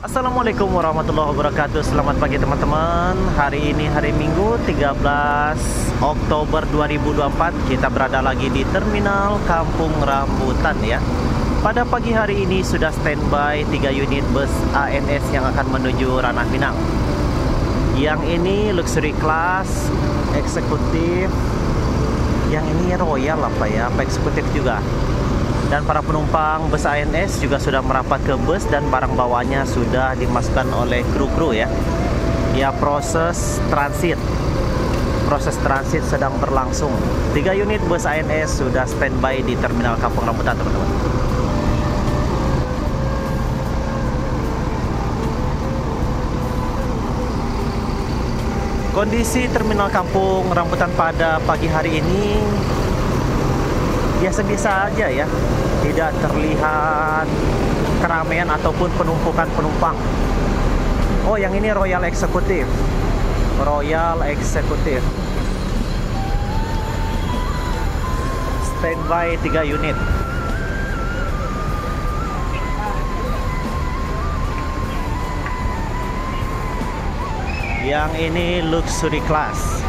Assalamualaikum warahmatullahi wabarakatuh. Selamat pagi teman-teman. Hari ini hari Minggu 13 Oktober 2024. Kita berada lagi di Terminal Kampung Rambutan ya. Pada pagi hari ini sudah standby 3 unit bus ANS yang akan menuju Ranah Minang. Yang ini luxury class, eksekutif. Yang ini royal apa eksekutif juga. Dan para penumpang bus ANS juga sudah merapat ke bus dan barang bawaannya sudah dimasukkan oleh kru-kru ya. Ya, proses transit sedang berlangsung. 3 unit bus ANS sudah standby di Terminal Kampung Rambutan teman-teman. Kondisi Terminal Kampung Rambutan pada pagi hari ini biasa-biasa aja ya, tidak terlihat keramaian ataupun penumpukan penumpang. Oh, yang ini Royal Eksekutif. Standby 3 unit. Yang ini luxury class.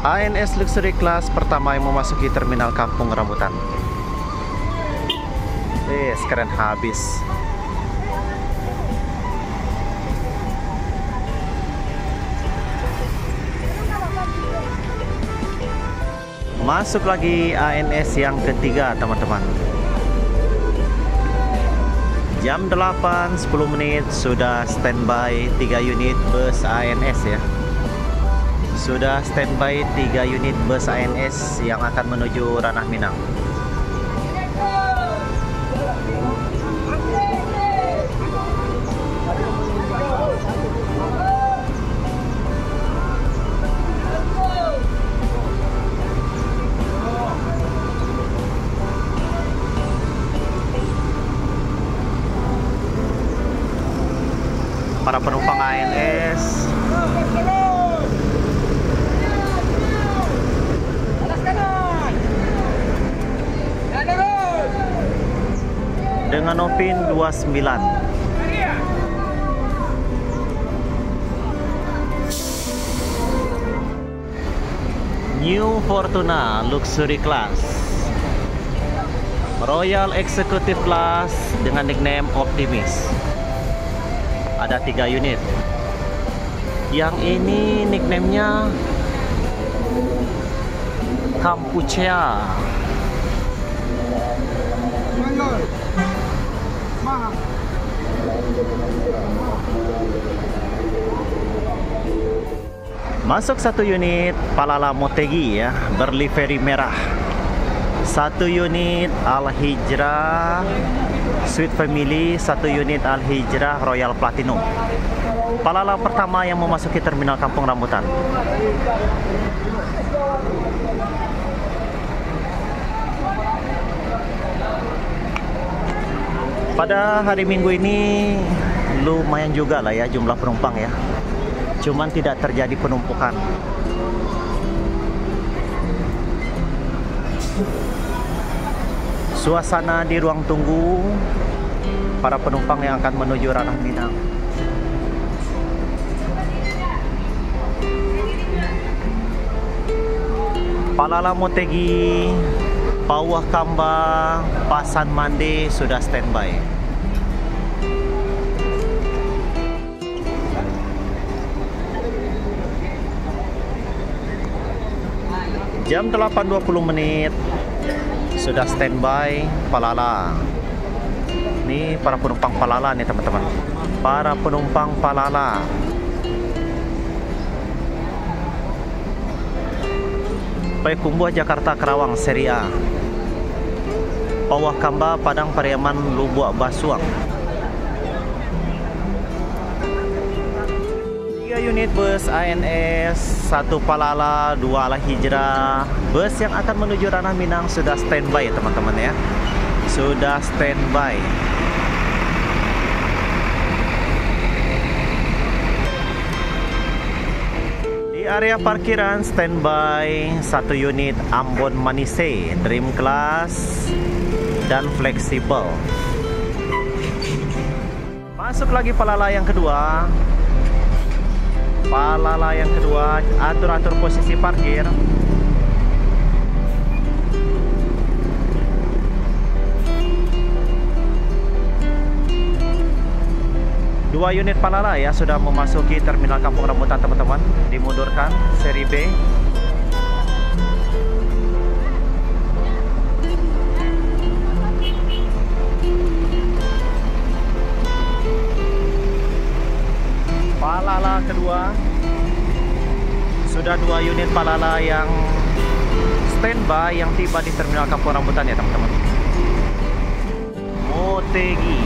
ANS Luxury Class pertama yang memasuki Terminal Kampung Rambutan. Keren habis. Masuk lagi ANS yang ketiga teman-teman. Jam 8.10 menit sudah standby 3 unit bus ANS ya. Sudah standby 3 unit bus ANS yang akan menuju Ranah Minang. Para penumpang ANS dengan Nopin 29. New Fortuna Luxury Class, Royal Executive Class dengan nickname Optimis. Ada 3 unit. Yang ini nickname-nya Kampuchea. Masuk 1 unit Palala Motegi ya, berlivery merah. 1 unit Al Hijrah Sweet Family, 1 unit Al Hijrah Royal Platinum. Palala pertama yang memasuki Terminal Kampung Rambutan. Pada hari Minggu ini lumayan juga lah ya jumlah penumpang ya. Cuman tidak terjadi penumpukan. Suasana di ruang tunggu para penumpang yang akan menuju Ranah Minang. Palala Motegi, Pauwah Kamba, Pasan Mande sudah standby. Jam 8.20 menit sudah standby Palala. Ini para penumpang Palala nih teman-teman. Para penumpang Palala. Payakumbuh Jakarta Kerawang seri A. Pauwah Kamba Padang Pariaman Lubuk Basuang. 3 unit bus ANS, 1 Palala, 2 Al Hijrah. Bus yang akan menuju Ranah Minang sudah standby teman-teman ya. Sudah standby. area parkiran standby satu unit Ambon Manise Dream Class dan fleksibel. Masuk lagi palala yang kedua. Palala yang kedua, atur-atur posisi parkir. Dua unit palala ya sudah memasuki terminal Kampung Rambutan, teman-teman. Dimundurkan seri B. Palala kedua. Sudah dua unit palala yang standby yang tiba di terminal Kampung Rambutan ya, teman-teman. Motegi.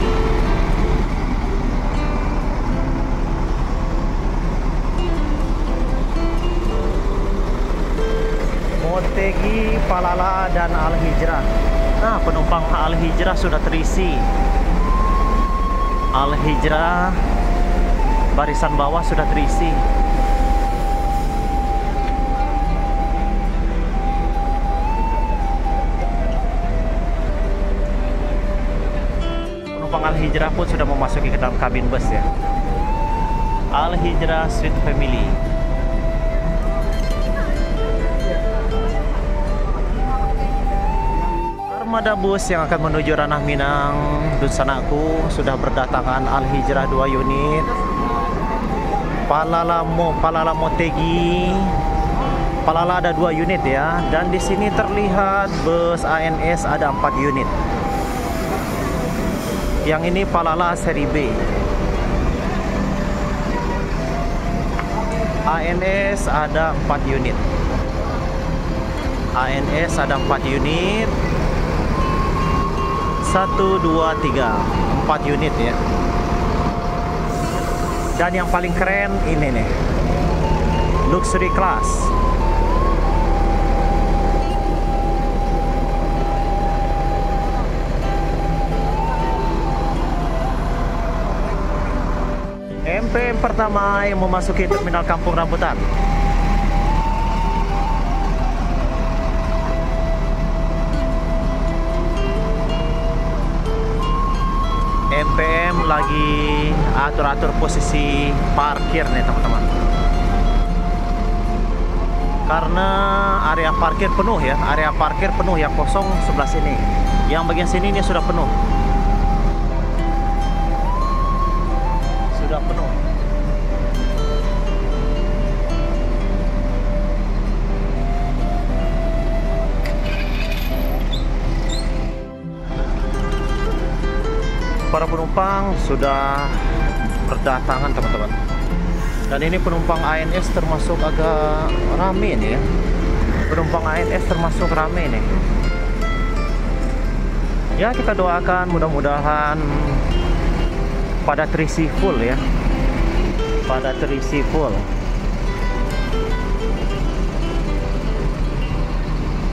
Motegi, Palala, dan Al-Hijrah. Nah, penumpang Al-Hijrah sudah terisi. Al-Hijrah barisan bawah sudah terisi. Penumpang Al-Hijrah pun sudah memasuki ke dalam kabin bus ya. Al-Hijrah Suite Family. Armada bus yang akan menuju Ranah Minang, Dunsanaku sudah berdatangan. Al-Hijrah 2 unit. Palala Motegi. Palala ada 2 unit ya, dan di sini terlihat bus ANS ada 4 unit. Yang ini Palala seri B. ANS ada 4 unit. ANS ada 4 unit. 1, 2, 3, 4 unit ya. Dan yang paling keren ini nih, luxury class. MPM pertama yang memasuki terminal Kampung Rambutan. MPM lagi atur-atur posisi parkir nih, teman-teman. Karena area parkir penuh ya, area parkir penuh yang kosong sebelah sini. Yang bagian sini ini sudah penuh. Sudah penuh. Para penumpang sudah berdatangan, teman-teman. Dan ini penumpang ANS termasuk agak rame nih ya. Penumpang ANS termasuk rame nih. Ya, kita doakan mudah-mudahan pada terisi full ya. Pada terisi full.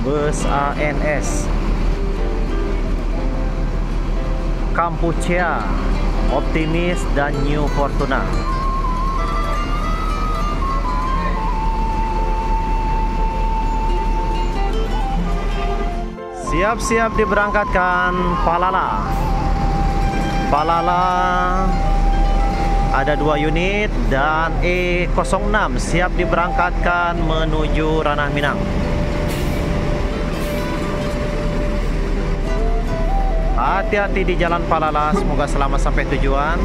Bus ANS Kampuchea, Optimis, dan New Fortuna. Siap-siap diberangkatkan Palala. Palala ada 2 unit dan E06 siap diberangkatkan menuju Ranah Minang. Hati-hati di jalan Palala, semoga selamat sampai tujuan.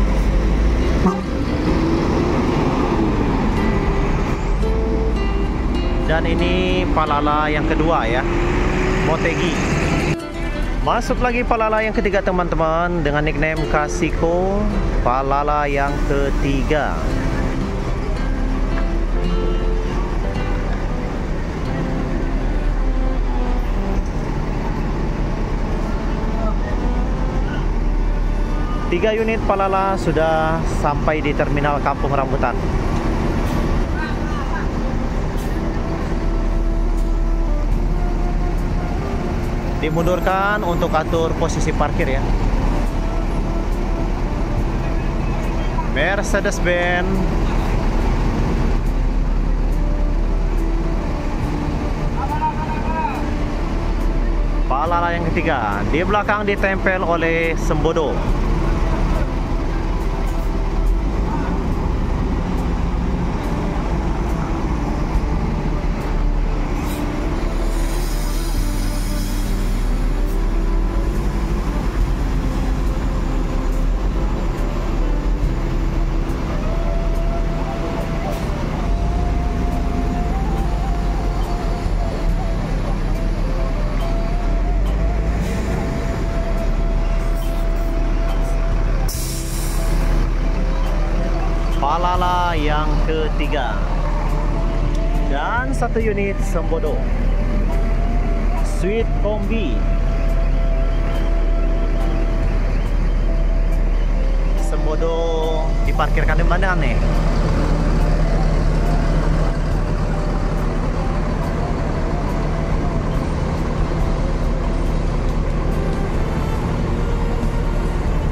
Dan ini Palala yang kedua ya, Motegi. Masuk lagi Palala yang ketiga, teman-teman, dengan nickname Kasiko. Palala yang ketiga. Tiga unit Palala sudah sampai di terminal Kampung Rambutan. Dimundurkan untuk atur posisi parkir ya. Mercedes-Benz Palala yang ketiga. Di belakang ditempel oleh Sembodo. Palala yang ketiga. Dan satu unit Sembodo. Sweet Kombi. Sembodo diparkirkan di mana nih?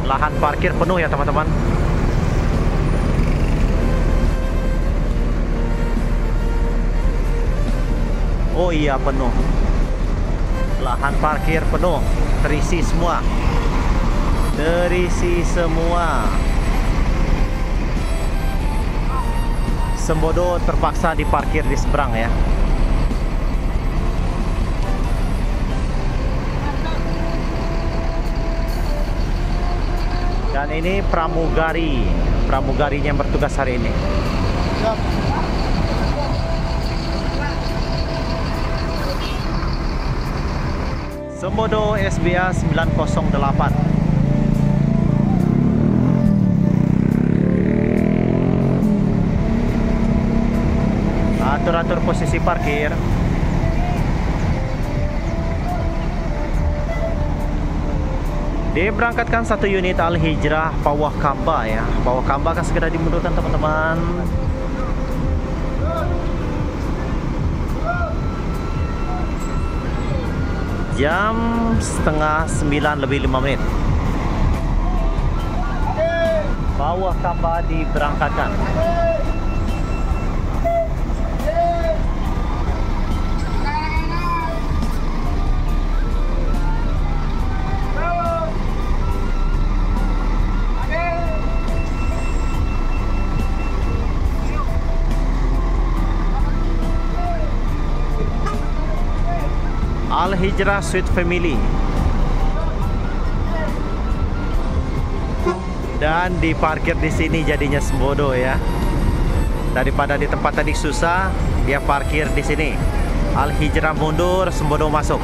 Lahan parkir penuh ya teman-teman. Oh iya, penuh. Lahan parkir penuh, terisi semua. Terisi semua. Sembodo terpaksa diparkir di seberang ya. Dan ini pramugarinya yang bertugas hari ini. Sembodo SBA 908. Atur-atur posisi parkir. Diberangkatkan satu unit Al-Hijrah Pawah Kamba ya. Pawah Kamba akan segera dimundurkan teman-teman. Jam setengah 9 lebih 5 menit. Pawah Kamba diberangkatkan. Al-Hijrah Sweet Family. Dan diparkir di sini jadinya Sembodo ya. Daripada di tempat tadi susah, dia parkir di sini. Al-Hijrah mundur, Sembodo masuk.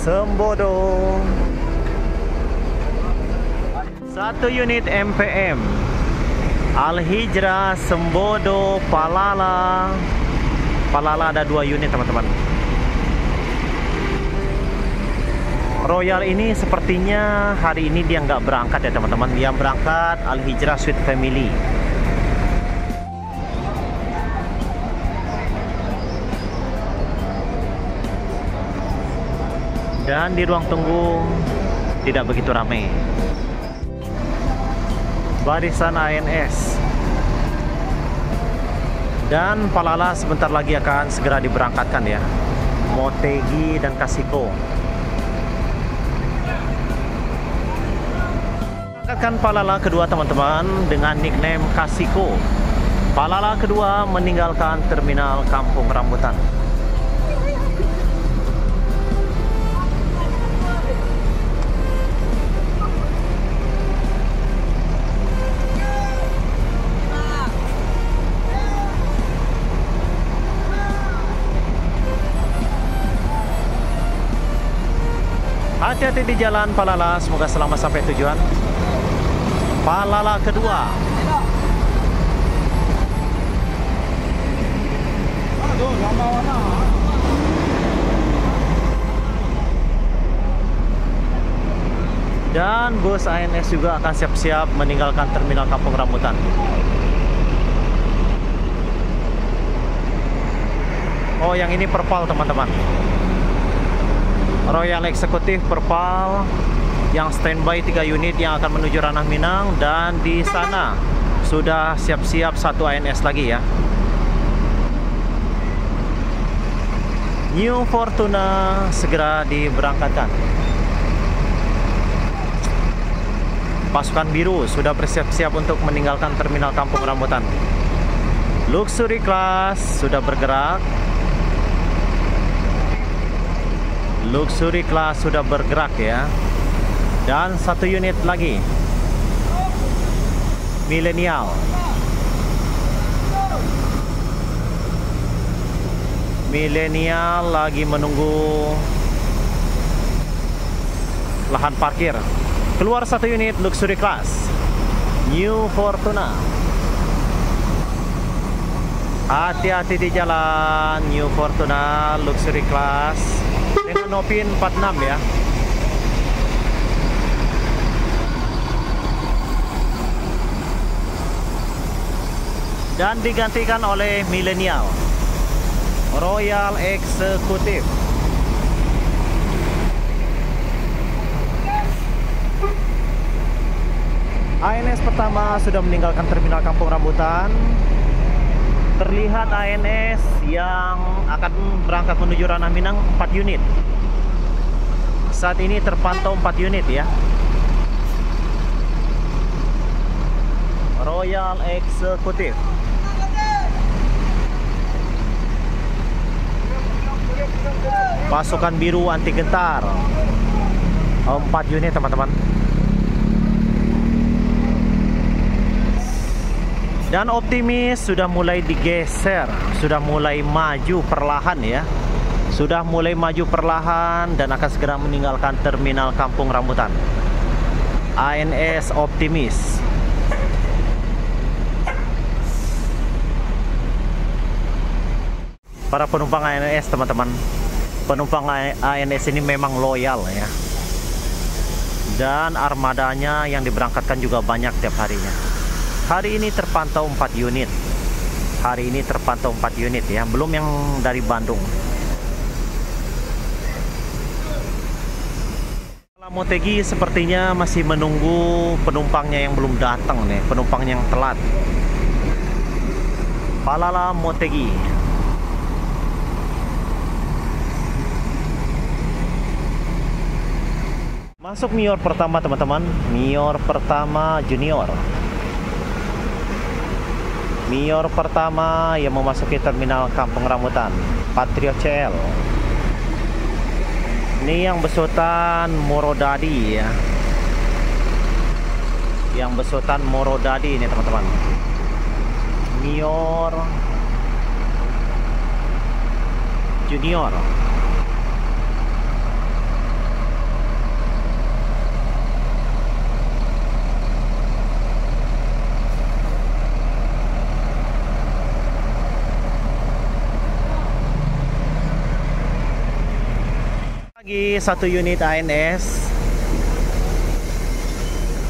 Sembodo. Satu unit MPM. Al-Hijrah, Sembodo, Palala. Palala ada 2 unit teman-teman. Royal ini sepertinya hari ini dia nggak berangkat ya teman-teman. Dia berangkat Al-Hijrah Sweet Family. Dan di ruang tunggu tidak begitu ramai. Barisan ANS. Dan Palala sebentar lagi akan segera diberangkatkan ya. Motegi dan Kasiko. Berangkatkan Palala kedua teman-teman dengan nickname Kasiko. Palala kedua meninggalkan terminal Kampung Rambutan. Hati-hati di jalan Palala, semoga selamat sampai tujuan. Palala kedua. Dan bus ANS juga akan siap-siap meninggalkan terminal Kampung Rambutan. Oh, yang ini Perpal teman-teman. Royal Executive Perpal yang standby 3 unit yang akan menuju Ranah Minang, dan di sana sudah siap-siap 1 ANS lagi ya. New Fortuna segera diberangkatkan. Pasukan biru sudah bersiap-siap untuk meninggalkan terminal Kampung Rambutan. Luxury Class sudah bergerak. Luxury Class sudah bergerak ya. Dan 1 unit lagi, Millennial. Millennial lagi menunggu lahan parkir. Keluar 1 unit Luxury Class, New Fortuna. Hati-hati di jalan, New Fortuna Luxury Class dengan Nopin 46 ya. Dan digantikan oleh Millennial Royal Executive. ANS pertama sudah meninggalkan terminal Kampung Rambutan. Terlihat ANS yang akan berangkat menuju Ranah Minang 4 unit. Saat ini terpantau 4 unit ya. Royal Executive. Pasukan biru anti gentar 4 unit teman-teman. Dan optimis sudah mulai digeser, sudah mulai maju perlahan ya. Sudah mulai maju perlahan dan akan segera meninggalkan terminal Kampung Rambutan. ANS optimis. Para penumpang ANS teman-teman, penumpang ANS ini memang loyal ya. Dan armadanya yang diberangkatkan juga banyak tiap harinya. Hari ini terpantau 4 unit. Hari ini terpantau 4 unit ya, belum yang dari Bandung. Motegi sepertinya masih menunggu penumpangnya yang belum datang nih, penumpang yang telat. Palala Motegi. Masuk Mior pertama teman-teman, Mior pertama Junior. Mior pertama yang memasuki terminal Kampung Rambutan, Patriot CL. Ini yang besutan Morodadi ya. Yang besutan Morodadi ini teman-teman. Mior Junior. Lagi 1 unit ANS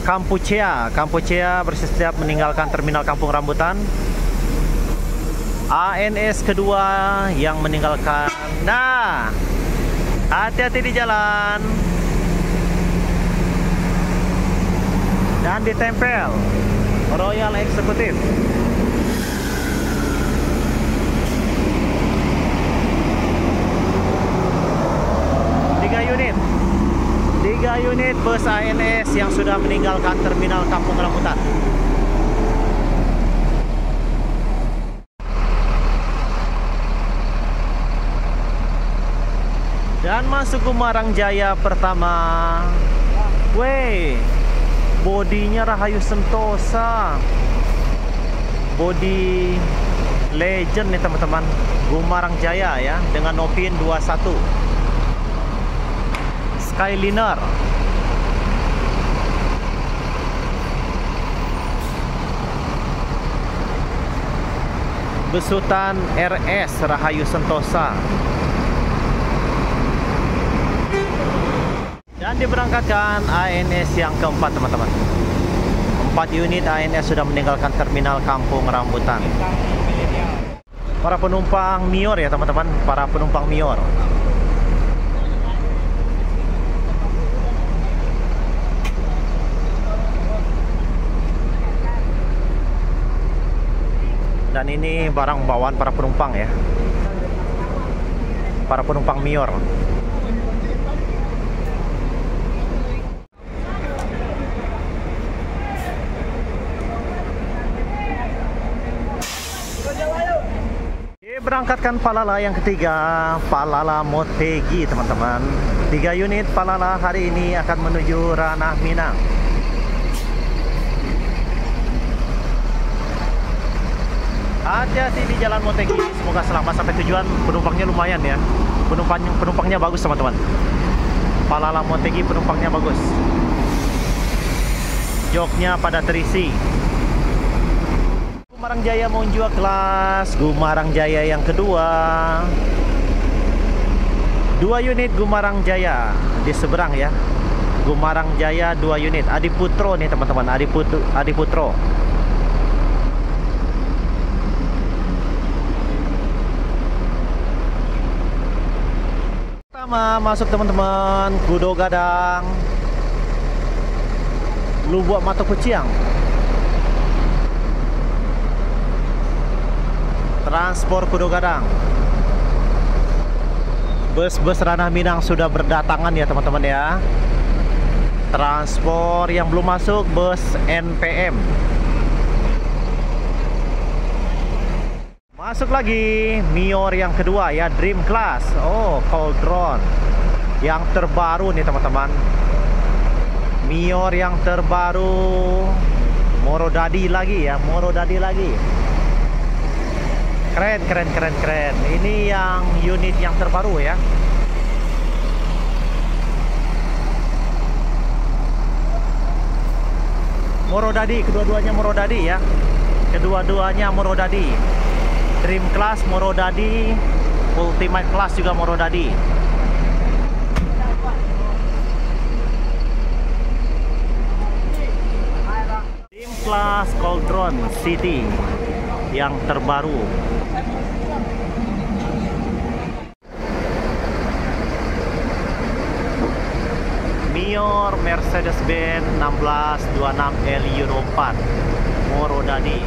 Kampuchea bersiap meninggalkan terminal Kampung Rambutan. ANS kedua yang meninggalkan. Nah, hati-hati di jalan. Dan ditempel Royal Executive. Tiga unit bus ANS yang sudah meninggalkan terminal Kampung Rambutan. Dan masuk Gumarang Jaya pertama. Wey, bodinya Rahayu Sentosa, body legend nih teman-teman. Gumarang Jaya ya, dengan Nopin 21 Skyliner. Besutan RS Rahayu Sentosa. Dan Dan diberangkatkan ANS yang keempat teman-teman. 4 unit ANS sudah meninggalkan terminal Kampung Rambutan. Para penumpang Mior ya teman-teman, para penumpang Mior. Dan ini barang bawaan para penumpang ya, para penumpang Mior. Berangkatkan Palala yang ketiga, Palala Motegi teman-teman. 3 unit Palala hari ini akan menuju Ranah Minang. Hati-hati di jalan Motegi, semoga selamat sampai tujuan. Penumpangnya lumayan ya, penumpangnya bagus teman-teman. Palala Motegi penumpangnya bagus, joknya pada terisi. Gumarang Jaya menjual kelas Gumarang Jaya yang kedua. 2 unit Gumarang Jaya di seberang ya. Gumarang Jaya 2 unit. Adiputro nih teman-teman, Adiputro. Pertama masuk teman-teman, Kudo Gadang, Lubuk Mata Kuciang. Transport Kudo Gadang. Bus-bus Ranah Minang sudah berdatangan ya teman-teman ya. Transport yang belum masuk bus NPM. Masuk lagi Mior yang kedua ya, Dream Class. Oh, Cauldron yang terbaru nih teman-teman. Mior yang terbaru, Morodadi lagi ya, Morodadi lagi. Keren. Ini yang unit yang terbaru ya. Morodadi, kedua-duanya Morodadi ya. Kedua-duanya Morodadi. Dream Class Morodadi, Ultimate Class juga Morodadi. Dream Class Cauldron City yang terbaru. Mior Mercedes-Benz 1626L Euro 4 Morodadi.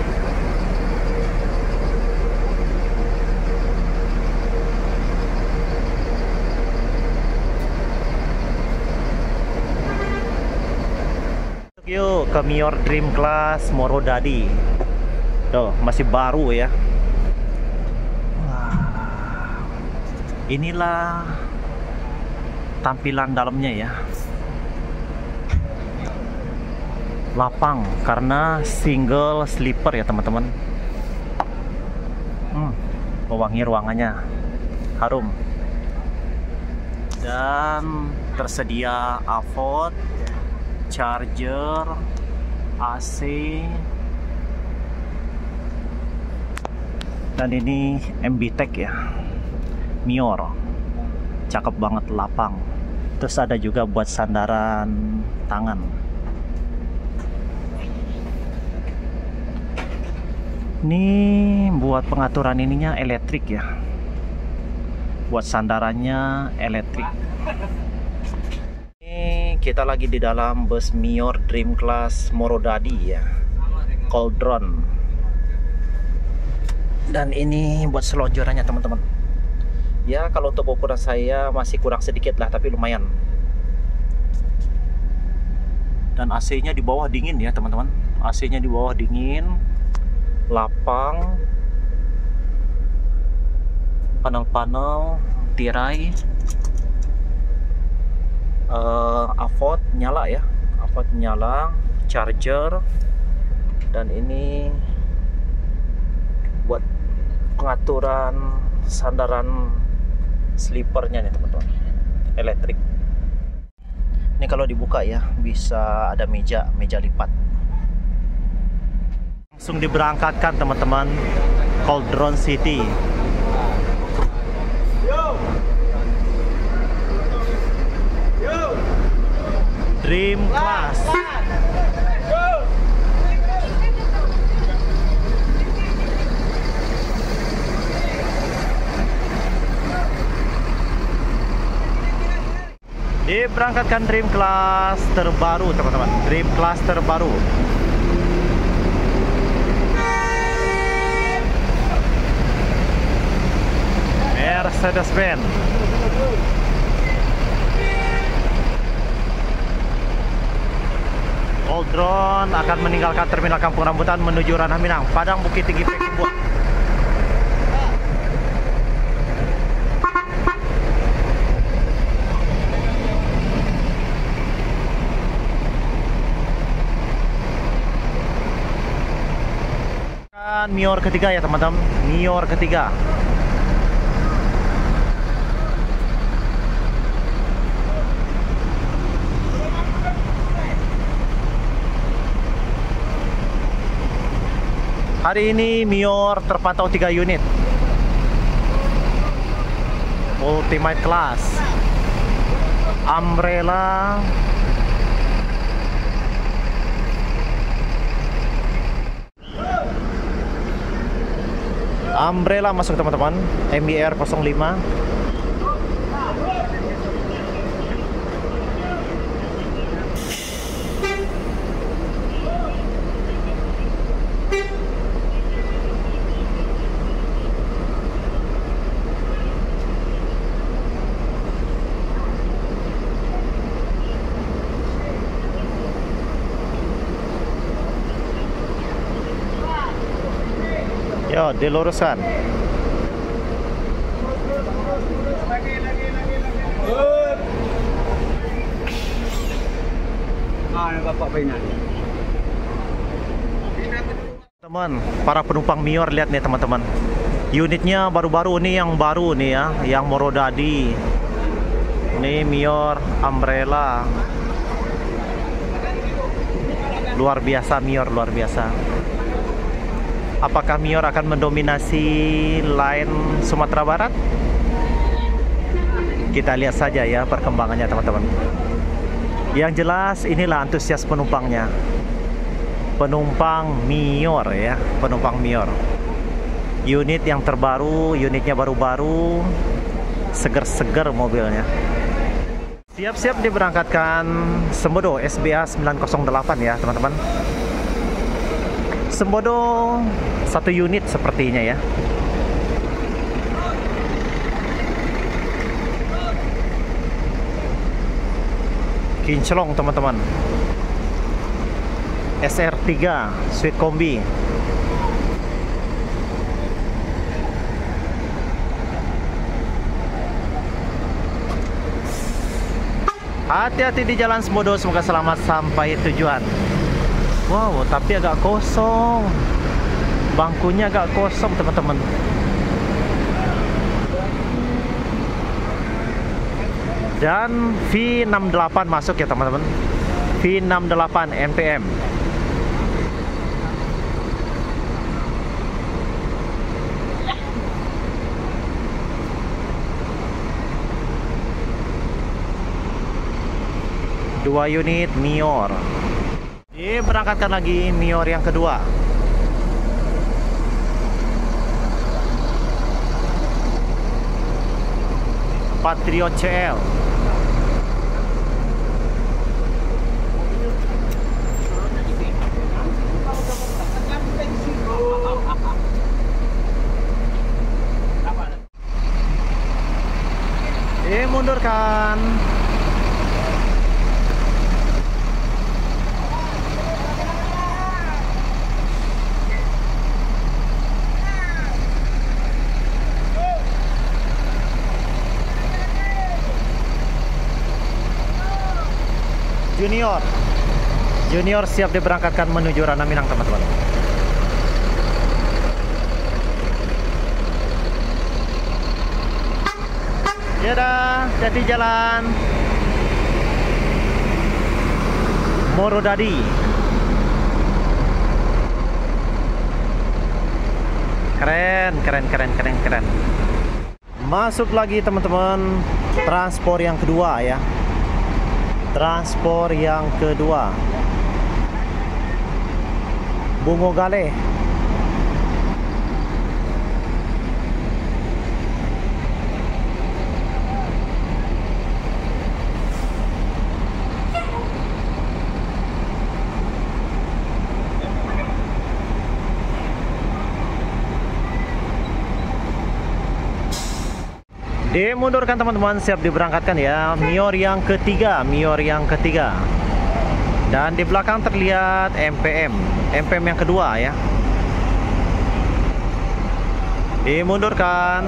Yuk ke Mior Dream Class Morodadi. Tuh, masih baru ya. Wah. Inilah tampilan dalamnya ya. Lapang karena single sleeper ya teman-teman. Wangi ruangannya harum. Dan tersedia AVOD, charger, AC. Dan ini MB-Tech ya, Mior. Cakep banget, lapang. Terus ada juga buat sandaran tangan. Ini buat pengaturan ininya elektrik ya. Buat sandarannya elektrik. Ini kita lagi di dalam bus Mior Dream Class Morodadi ya, Cauldron. Dan ini buat selonjorannya teman-teman. Ya kalau untuk ukuran saya masih kurang sedikit lah, tapi lumayan. Dan AC-nya di bawah dingin ya teman-teman. AC-nya di bawah dingin, lapang, panel-panel, tirai, AVOD nyala ya, AVOD nyala, charger, dan ini buat pengaturan sandaran sleepernya nih teman-teman, elektrik. Ini kalau dibuka ya bisa ada meja lipat. Langsung diberangkatkan teman-teman, Cauldron City. Dream Class. Diberangkatkan Dream Class terbaru, teman-teman. Dream Class terbaru. Mercedes-Benz. Old Drone akan meninggalkan terminal Kampung Rambutan menuju Ranah Minang, Padang Bukit Tinggi Pekumbuan. Mior ketiga ya teman-teman, Mior ketiga. Hari ini Mior terpantau 3 unit. Ultimate Class, Umbrella, Umbrella masuk teman-teman, MBR 05. Yo, diluruskan. Teman, para penumpang Mior lihat nih teman-teman. Unitnya baru-baru nih, yang baru nih ya, yang Morodadi. Ini Mior Umbrella. Luar biasa Mior, luar biasa. Apakah Mior akan mendominasi line Sumatera Barat? Kita lihat saja ya perkembangannya teman-teman. Yang jelas inilah antusias penumpangnya. Penumpang Mior ya, penumpang Mior. Unit yang terbaru, unitnya baru-baru, seger-seger mobilnya. Siap-siap diberangkatkan Sembodo SBA 908 ya teman-teman. Sembodo 1 unit sepertinya ya. Kinclong teman-teman. SR3 Suite Kombi. Hati-hati di jalan Sembodo, semoga selamat sampai tujuan. Wow, tapi agak kosong. Bangkunya agak kosong teman-teman. Dan V68 masuk ya teman-teman. V68 NPM. Dua unit Mior. Berangkatkan lagi Mior yang kedua. Patriot CL. Mundurkan. Junior siap diberangkatkan menuju Ranah Minang teman-teman. Ya dah, jadi jalan Morodadi. Keren. Masuk lagi teman-teman, transport yang kedua ya. Transport yang kedua, Bungo Gale. Dimundurkan teman-teman, siap diberangkatkan ya. Mior yang ketiga, Mior yang ketiga. Dan di belakang terlihat MPM, MPM yang kedua ya. Dimundurkan.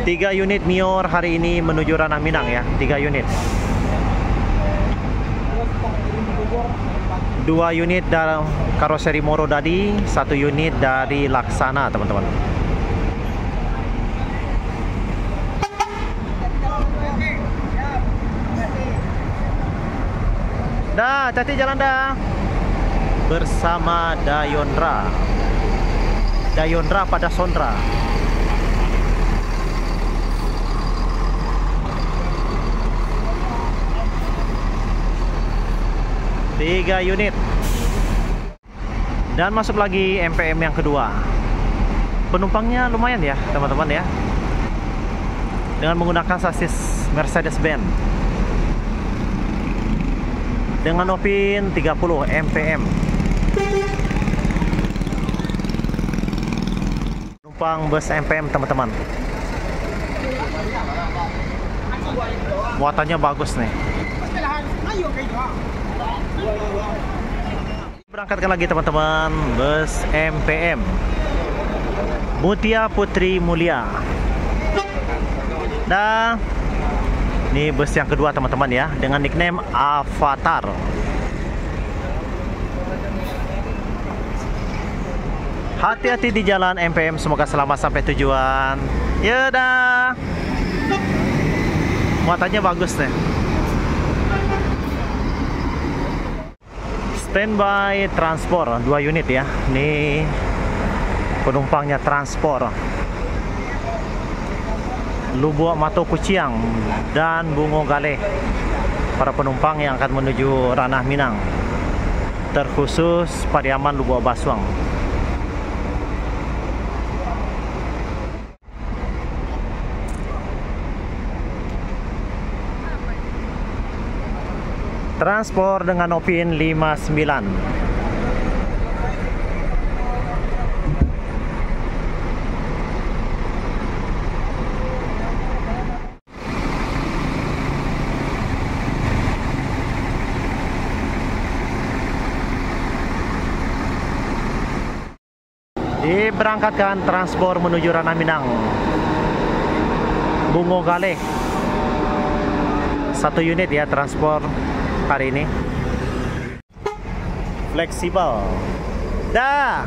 Tiga unit Mior hari ini menuju Ranah Minang ya, 3 unit. 2 unit dari karoseri Moro Dadi, 1 unit dari Laksana teman-teman. Dah, hati jalan dah. Bersama Dayondra. Dayondra pada Sondra. Tiga unit. Dan masuk lagi MPM yang kedua. Penumpangnya lumayan ya teman-teman ya, dengan menggunakan sasis Mercedes-Benz dengan opin 30 MPM. Penumpang bus MPM teman-teman. Muatannya bagus nih. Berangkatkan lagi teman-teman, bus MPM Mutia Putri Mulia. Nah, ini bus yang kedua teman-teman ya, dengan nickname Avatar. Hati-hati di jalan MPM, semoga selamat sampai tujuan. Ya dah. Muatannya bagus nih. Standby transport 2 unit ya. Ini penumpangnya transport Lubuk Mato Kuciang dan Bungo Gale. Para penumpang yang akan menuju Ranah Minang, terkhusus Pariaman Lubuk Basuang. Transport dengan opin 59. Diberangkatkan transport menuju Ranah Minang. Bungo Gale 1 unit ya transport hari ini. Fleksibel. Dah.